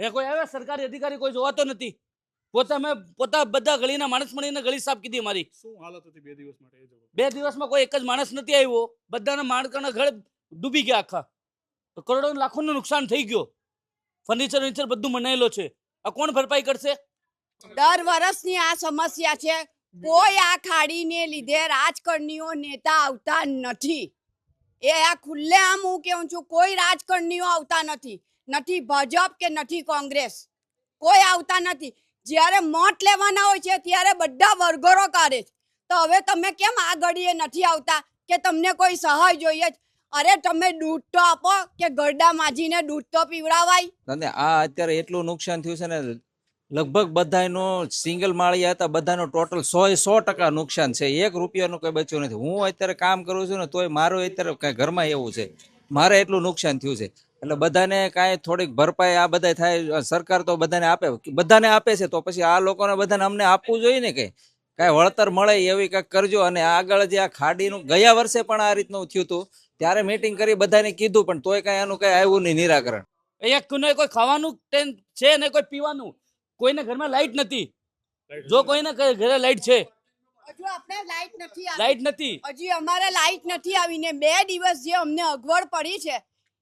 એ કોઈ આવે સરકારી અધિકારી કોઈ જોવાતો નથી. પોતા બધા ગલીના માણસ મળીને ગલી સાફ કીધી અમારી. શું હાલત હતી 2 દિવસ માટે એ જગ્યાએ? 2 દિવસમાં કોઈ એક જ માણસ નથી આવ્યો. બધાના માણસના ઘર ડૂબી ગયા આખા. તો કરોડો લાખોનું નુકસાન થઈ ગયો. ફર્નિચર બધું મનાયેલો છે. આ કોણ ભરપાઈ કરશે? દર વર્ષની આ સમસ્યા છે. કોઈ આ ખાડીને લીધે રાજકારણીઓ નેતા આવતા નથી. એ આ ખુલ્લેઆમ હું કહું છું, કોઈ રાજકારણીઓ આવતા નથી. નથી ભાજપ કે નથી કોંગ્રેસ, કોઈ આવતા નથી. જ્યારે મત લેવાના હોય છે ત્યારે બધા વરઘોડો કાઢે છે. તો હવે તમે કેમ આ ઘડીએ નથી આવતા કે તમને કોઈ સહાય જોઈએ જ? અરે તમે દૂધ તો આપો કે ગરડા માજીને દૂધ તો પીવડાવાય. અને આ અત્યારે એટલું નુકસાન થયું છે ને, લગભગ બધાનો સિંગલ માળિયા હતા બધાનો ટોટલ 100% નુકસાન છે. 1 રૂપિયાનું કંઈ બચ્યું નથી. હું અત્યારે કામ કરું છું ને તોય મારું અત્યારે કઈ ઘરમાં એવું છે, મારે એટલું નુકસાન થયું છે. એટલે બધાને કાંઈ થોડીક ભરપાઈ આ બધા થાય, સરકાર તો બધાને આપે છે, તો પછી આ લોકોને બધાને અમને આપવું જોઈએ ને, કે કાંઈ વળતર મળે એવી કંઈક કરજો. અને આગળ જે આ ખાડીનું ગયા વર્ષે પણ આ રીતનું થયું હતું, ત્યારે મીટિંગ કરી બધાને કીધું, પણ તોય કાંઈ એનું કાંઈ આવ્યું નહીં નિરાકરણ. અહીંયા કોઈ ખાવાનું છે ને કોઈ પીવાનું. કોઈને ઘરમાં લાઈટ નથી. જો કોઈને ઘરે લાઈટ છે, હજુ આપણે લાઈટ નથી. હજી અમારે લાઈટ નથી આવીને 2 દિવસ જે અમને અગવડ પડી છે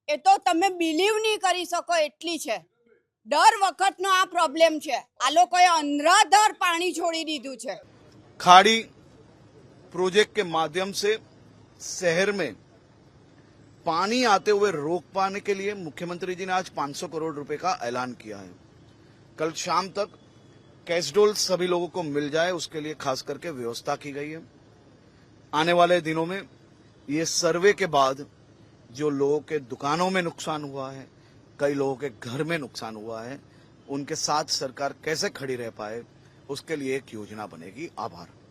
એ તો તમે બિલીવ નહીં કરી શકો એટલી છે. દર વખતનો આ પ્રોબ્લેમ છે. આ લોકોએ અંધાધર પાણી છોડી દીધું છે. खाड़ी प्रोजेक्ट के माध्यम से शहर में पानी आते हुए रोक पाने के लिए मुख्यमंत्री जी ने आज 500 करोड़ रुपए का ऐलान किया है. कल शाम तक कैशडोल सभी लोगों को मिल जाए उसके लिए खास करके व्यवस्था की गई है. आने वाले दिनों में ये सर्वे के बाद जो लोगों के दुकानों में नुकसान हुआ है, कई लोगों के घर में नुकसान हुआ है, उनके साथ सरकार कैसे खड़ी रह पाए उसके लिए एक योजना बनेगी. आभार.